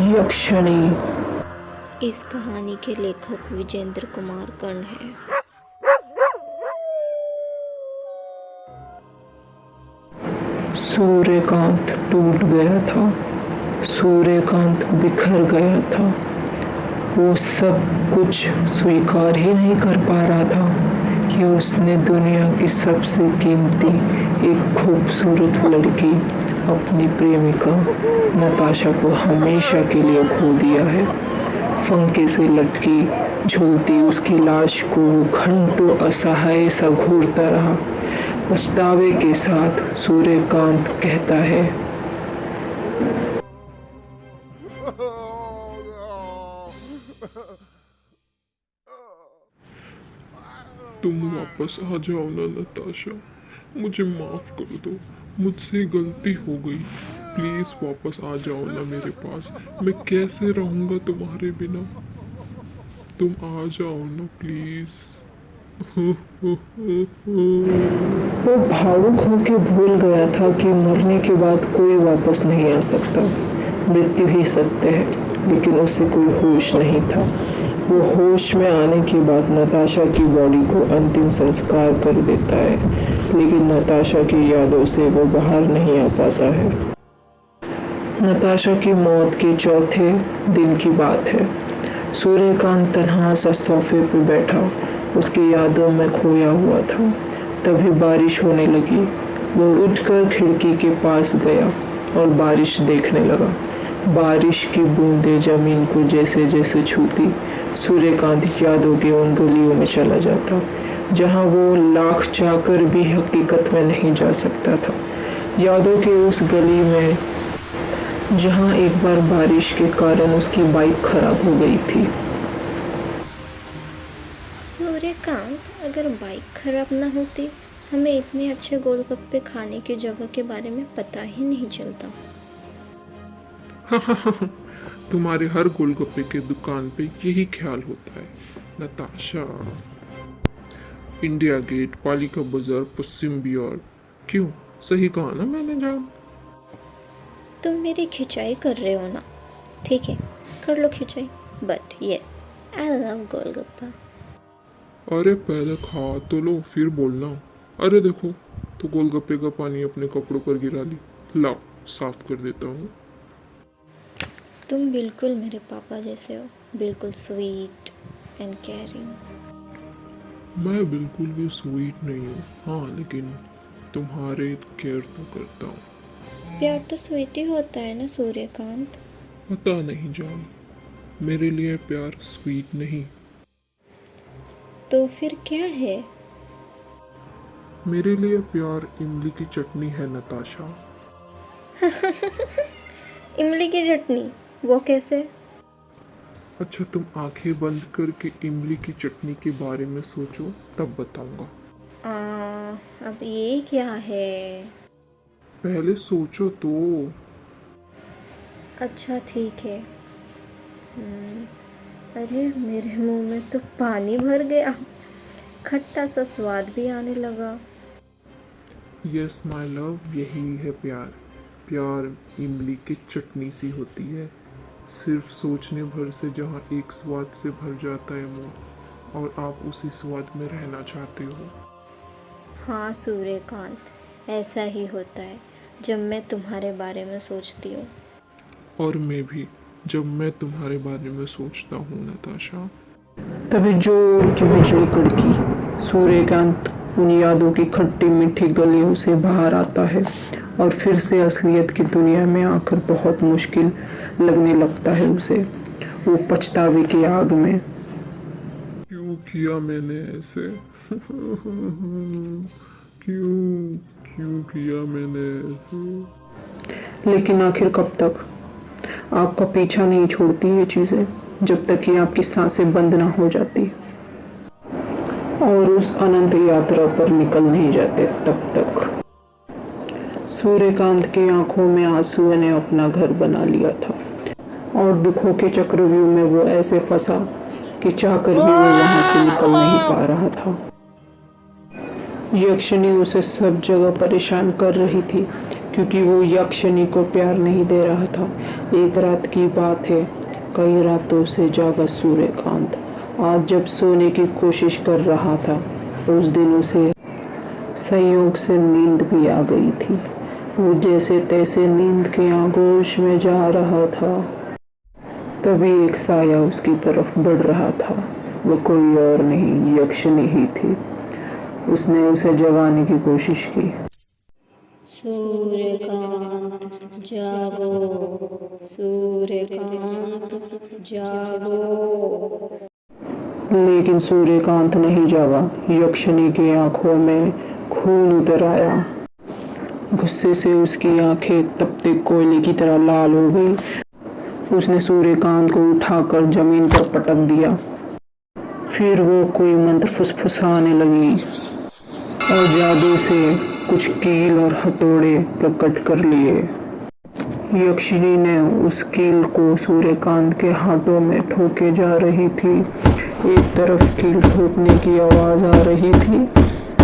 यक्षिणी। इस कहानी के लेखक विजेंद्र कुमार कर्ण हैं। सूर्यकांत टूट गया था, सूर्यकांत बिखर गया था। वो सब कुछ स्वीकार ही नहीं कर पा रहा था कि उसने दुनिया की सबसे कीमती एक खूबसूरत लड़की, अपनी प्रेमिका नताशा को हमेशा के लिए खो दिया है। फंके से लटकी झूलती उसकी लाश को घंटों असहाय सा घूरता रहा। पछतावे के साथ सूर्यकांत कहता है, तुम वापस आ जाओ ना नताशा, मुझे माफ कर दो, मुझसे गलती हो गई। प्लीज वापस आ जाओ ना मेरे पास, मैं कैसे रहूंगा तुम्हारे बिना। तुम आ जाओ ना प्लीज। वो भावुक होकर भूल गया था कि मरने के बाद कोई वापस नहीं आ सकता। मृत्यु ही सत्य है, लेकिन उसे कोई होश नहीं था। वो होश में आने के बाद नताशा की बॉडी को अंतिम संस्कार कर देता है, लेकिन नताशा की यादों से वो बाहर नहीं आ पाता है। नताशा की मौत के चौथे दिन की बात है। सूर्यकांत तन्हा सा सोफे पर बैठा उसकी यादों में खोया हुआ था। तभी बारिश होने लगी। वो उठकर खिड़की के पास गया और बारिश देखने लगा। बारिश की बूंदें जमीन को जैसे जैसे छूती, सूर्यकांत यादों की उन गलियों में चला जाता जहां वो लाख चाहकर भी हकीकत में नहीं जा सकता था। यादों के उस गली में जहां एक बार बारिश के कारण उसकी बाइक खराब हो गई थी। सूर्यकांत, अगर बाइक खराब ना होती, हमें इतने अच्छे गोलगप्पे खाने की जगह के बारे में पता ही नहीं चलता। तुम्हारे हर गोलगप्पे के दुकान पे यही ख्याल होता है नताशा। इंडिया गेट, पालिका बाजार, पश्चिम बिहार। क्यों, सही कहा ना मैंने जान? तुम मेरी खिंचाई कर रहे हो ना? ठीक है, कर लो खिंचाई, but yes, I love golgappa. अरे पहले खा तो लो फिर बोलना। अरे देखो, तो गोलगप्पे का पानी अपने कपड़ों पर गिरा दी। लाओ, साफ कर देता हूँ। तुम बिल्कुल मेरे पापा जैसे हो, बिल्कुल स्वीट एंड केयरिंग। मैं बिल्कुल भी स्वीट नहीं हूँ, हाँ, लेकिन तुम्हारे केयर तो करता हूँ। प्यार तो स्वीट ही होता है ना सूर्यकांत? पता नहीं जान, मेरे लिए प्यार स्वीट नहीं। तो फिर क्या है? मेरे लिए प्यार इमली की चटनी है नताशा। इमली की चटनी, वो कैसे? अच्छा, तुम आंखें बंद करके इमली की चटनी के बारे में सोचो, तब बताऊंगा। अब ये क्या है? पहले सोचो तो। अच्छा ठीक है। अरे मेरे मुंह में तो पानी भर गया, खट्टा सा स्वाद भी आने लगा। यस माय लव, यही है प्यार। प्यार इमली की चटनी सी होती है, सिर्फ सोचने भर से जहाँ एक स्वाद से भर जाता है मुंह, और आप उसी स्वाद में रहना चाहते हो। हाँ सूर्यकांत, ऐसा ही होता है जब मैं तुम्हारे बारे में सोचती हूँ। और मैं भी, जब मैं तुम्हारे बारे में सोचता हूँ नताशा। तभी जोर की बिजली कड़की। सूर्यकांत उन यादों की खट्टी मीठी गलियों से बाहर आता है और फिर से असलियत की दुनिया में आकर बहुत मुश्किल लगने लगता है उसे। वो पछतावे की आग में। क्यों किया मैंने ऐसे? क्यों क्यों किया मैंने ऐसे? लेकिन आखिर कब तक? आपका पीछा नहीं छोड़ती ये चीजें, जब तक कि आपकी सांसें बंद ना हो जाती और उस अनंत यात्रा पर निकल नहीं जाते तब तक। सूर्यकांत की आंखों में आंसुओं ने अपना घर बना लिया था और दुखों के चक्रव्यूह में वो ऐसे फंसा कि चाहकर भी वो वहां से निकल नहीं पा रहा था। यक्षिणी उसे सब जगह परेशान कर रही थी, क्योंकि वो यक्षिणी को प्यार नहीं दे रहा था। एक रात की बात है, कई रातों से जागा सूर्यकांत आज जब सोने की कोशिश कर रहा था, उस दिन उसे संयोग से नींद भी आ गई थी। वो जैसे तैसे नींद के आगोश में जा रहा था, तभी एक साया उसकी तरफ बढ़ रहा था। वो कोई और नहीं, यक्षिणी ही थी। उसने उसे जगाने की कोशिश की। सूर्यकांत जागो, सूर्यकांत जागो। लेकिन सूर्यकांत नहीं जागा। यक्षिणी की आंखों में खून उतर आया। गुस्से से उसकी आंखें तपते कोयले की तरह लाल हो गई। उसने सूर्यकांत को उठाकर जमीन पर पटक दिया। फिर वो कोई मंत्र फुसफुसाने लगी और जादू से कुछ कील और हथौड़े प्रकट कर लिए। यक्षिणी ने उस कील को सूर्यकांत के हाथों में ठोके जा रही थी। एक तरफ कील ठोकने की आवाज आ रही थी,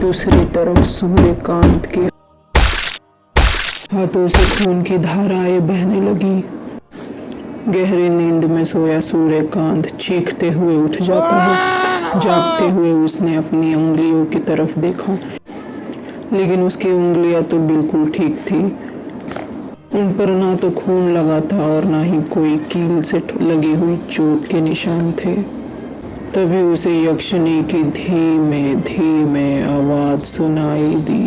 दूसरी तरफ सूर्यकांत के हाथों से खून की धाराएं बहने लगी। गहरी नींद में सोया सूर्यकांत चीखते हुए उठ जाता है। जागते हुए उसने अपनी उंगलियों की तरफ देखा, लेकिन उसकी उंगलियां तो बिल्कुल ठीक थी। उन पर ना तो खून लगा था और ना ही कोई कील से लगी हुई चोट के निशान थे। तभी उसे यक्षिणी की धीमे धीमे आवाज सुनाई दी।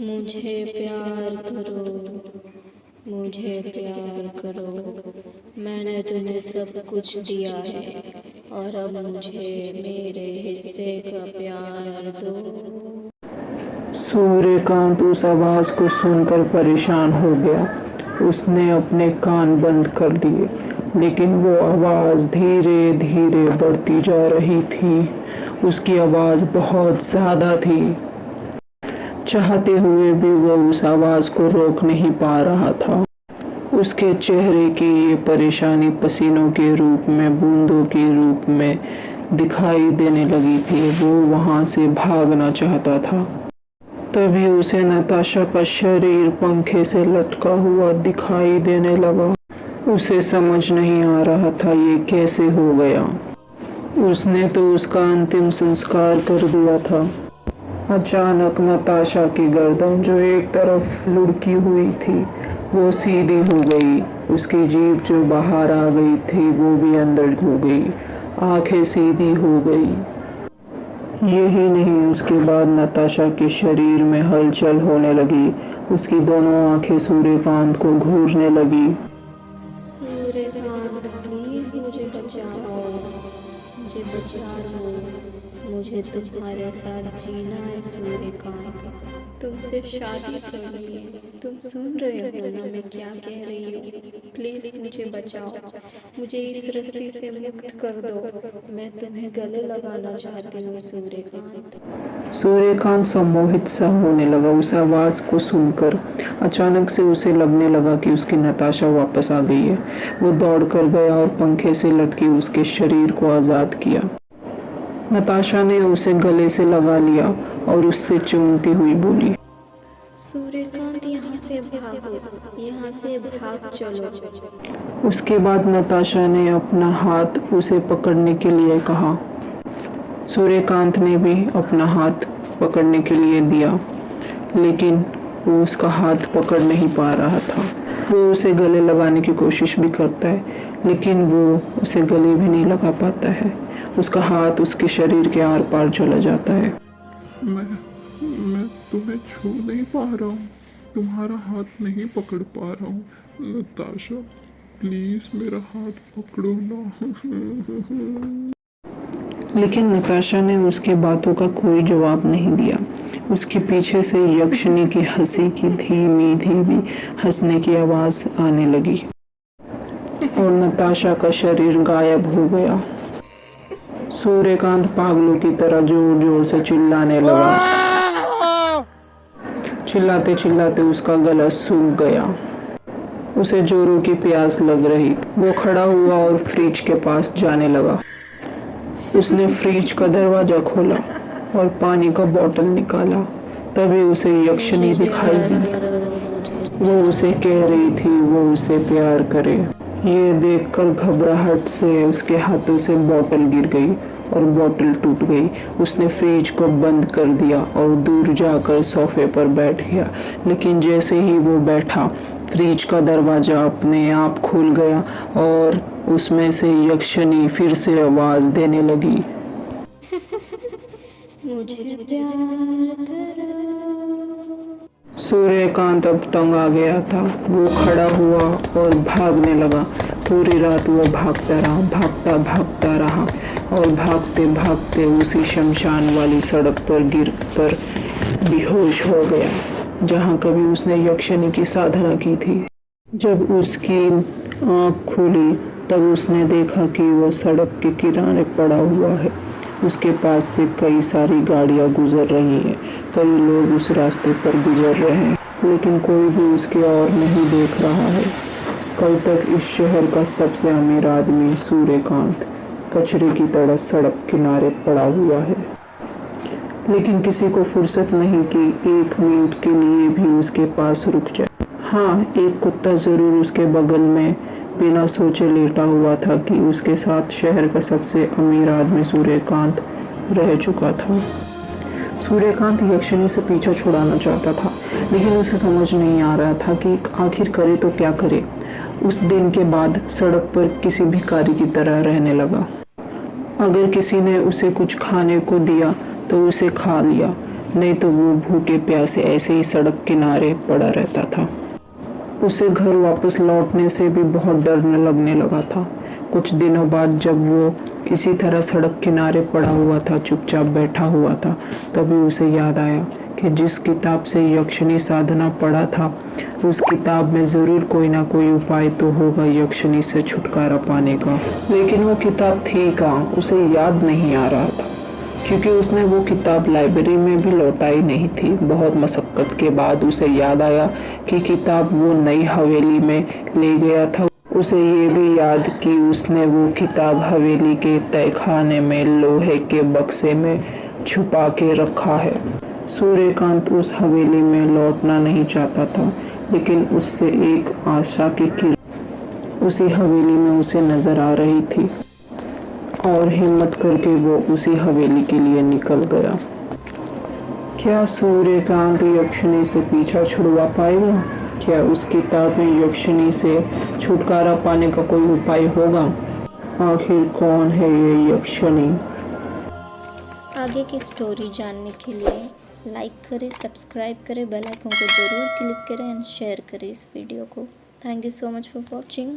मुझे प्यार करो, मुझे प्यार करो। मैंने तुम्हें सब कुछ दिया है और अब मुझे मेरे हिस्से का प्यार दो। सूर्यकांत उस आवाज को सुनकर परेशान हो गया। उसने अपने कान बंद कर दिए, लेकिन वो आवाज धीरे धीरे बढ़ती जा रही थी। उसकी आवाज बहुत ज्यादा थी। चाहते हुए भी वो उस आवाज को रोक नहीं पा रहा था। उसके चेहरे की ये परेशानी पसीनों के रूप में, बूंदों के रूप में दिखाई देने लगी थी। वो वहां से भागना चाहता था। तभी उसे नताशा का शरीर पंखे से लटका हुआ दिखाई देने लगा। उसे समझ नहीं आ रहा था ये कैसे हो गया। उसने तो उसका अंतिम संस्कार कर दिया था। अचानक नताशा की गर्दन, जो एक तरफ लुढ़की हुई थी, वो सीधी हो गई। उसकी जीभ जो बाहर आ गई थी, वो भी अंदर हो गई। आंखें सीधी हो गई। यही नहीं, उसके बाद नताशा के शरीर में हलचल होने लगी। उसकी दोनों आंखें सूर्यकांत को घूरने लगी। सूर्यकांत प्लीज मुझे बचाओ, मुझे बचा लो। मुझे तुम्हारे साथ जीना है सूर्यकांत। तुमसे शादी करनी है। तुम सुन रहे हो ना मैं क्या कह रही हूँ? प्लीज मुझे बचाओ, मुझे इस रस्सी से मुक्त कर दो। मैं तुम्हें गले लगाना चाहती हूँ सूर्यकांत। सूर्यकांत सम्मोहित सा होने लगा उस आवाज को सुनकर। अचानक से उसे लगने लगा कि उसकी नताशा वापस आ गई है। वो दौड़ कर गया और पंखे से लटकी उसके शरीर को आजाद किया। नताशा ने उसे गले से लगा लिया और उससे चूमती हुई बोली, सूर्यकांत यहाँ से भागो, यहाँ से भाग चलो। उसके बाद नताशा ने अपना हाथ उसे पकड़ने के लिए कहा। सूर्यकांत ने भी अपना हाथ पकड़ने के लिए दिया, लेकिन वो उसका हाथ पकड़ नहीं पा रहा था। वो उसे गले लगाने की कोशिश भी करता है, लेकिन वो उसे गले भी नहीं लगा पाता है। उसका हाथ उसके शरीर के आर पार चला जाता है। मैं तुम्हें छू नहीं पा रहा हूँ, तुम्हारा हाथ नहीं पकड़ पा रहा हूँ। नताशा प्लीज मेरा हाथ पकड़ो ना। लेकिन नताशा ने उसके बातों का कोई जवाब नहीं दिया। उसके पीछे से यक्षिणी की हंसी की धीमी धीमी हंसने की आवाज आने लगी और नताशा का शरीर गायब हो गया। सूर्यकांत पागलों की तरह जोर जोर से चिल्लाने लगा। चिल्लाते चिल्लाते उसका गला सूख गया। उसे जोरों की प्यास लग रही थी। वो खड़ा हुआ और फ्रिज के पास जाने लगा। उसने फ्रिज का दरवाजा खोला और पानी का बोतल निकाला। तभी उसे यक्षिनी दिखाई दी। वो उसे कह रही थी वो उसे प्यार करे। ये देखकर घबराहट से उसके हाथों से बोतल गिर गई और बोतल टूट गई। उसने फ्रिज को बंद कर दिया और दूर जाकर सोफे पर बैठ गया। लेकिन जैसे ही वो बैठा, फ्रिज का दरवाजा अपने आप खुल गया और उसमें से यक्षिनी फिर से आवाज देने लगी, मुझे प्यार करो। सूर्यकांत अब तंग आ गया था। वो खड़ा हुआ और भागने लगा। पूरी रात वो भागता रहा और भागते भागते उसी शमशान वाली सड़क पर गिर कर बेहोश हो गया, जहाँ कभी उसने यक्षिनी की साधना की थी। जब उसकी आँख खुली तब उसने देखा कि वो सड़क के किनारे पड़ा हुआ है। उसके पास से कई सारी गाड़ियां गुजर रही हैं, कई लोग उस रास्ते पर गुजर रहे हैं, लेकिन कोई भी उसकी ओर नहीं देख रहा है। कल तक इस शहर का सबसे अमीर आदमी सूर्यकांत कचरे की तरह सड़क किनारे पड़ा हुआ है, लेकिन किसी को फुर्सत नहीं कि 1 मिनट के लिए भी उसके पास रुक जाए। हाँ, एक कुत्ता जरूर उसके बगल में बिना सोचे लेटा हुआ था कि उसके साथ शहर का सबसे अमीर आदमी सूर्यकांत रह चुका था। सूर्यकांत यक्षिनी से पीछा छुड़ाना चाहता था, लेकिन उसे समझ नहीं आ रहा था कि आखिर करे तो क्या करे। उस दिन के बाद सड़क पर किसी भिखारी की तरह रहने लगा। अगर किसी ने उसे कुछ खाने को दिया तो उसे खा लिया, नहीं तो वो भूखे प्यासे ऐसे ही सड़क किनारे पड़ा रहता था। उसे घर वापस लौटने से भी बहुत डर लगने लगा था। कुछ दिनों बाद जब वो इसी तरह सड़क किनारे पड़ा हुआ था, चुपचाप बैठा हुआ था, तभी उसे याद आया कि जिस किताब से यक्षिनी साधना पढ़ा था, उस किताब में ज़रूर कोई ना कोई उपाय तो होगा यक्षिनी से छुटकारा पाने का। लेकिन वो किताब थी कहाँ, उसे याद नहीं आ रहा था, क्योंकि उसने वो किताब लाइब्रेरी में भी लौटाई नहीं थी। बहुत मशक्क़त के बाद उसे याद आया कि किताब वो नई हवेली में ले गया था। उसे ये भी याद कि उसने वो किताब हवेली के तहखाने में लोहे के बक्से में छुपा के रखा है। सूर्यकांत उस हवेली में लौटना नहीं चाहता था, लेकिन उससे एक आशा की किरण उसी हवेली में उसे नजर आ रही थी और हिम्मत करके वो उसी हवेली के लिए निकल गया। क्या सूर्यकांत यक्षिनी से पीछा छुड़वा पाएगा? क्या उस किताब में यक्षिनी से छुटकारा पाने का कोई उपाय होगा? आखिर कौन है ये यक्षिनी? आगे की स्टोरी जानने के लिए लाइक करें, सब्सक्राइब करें, बेल आइकन को ज़रूर क्लिक करें एंड शेयर करें इस वीडियो को। Thank you so much for watching.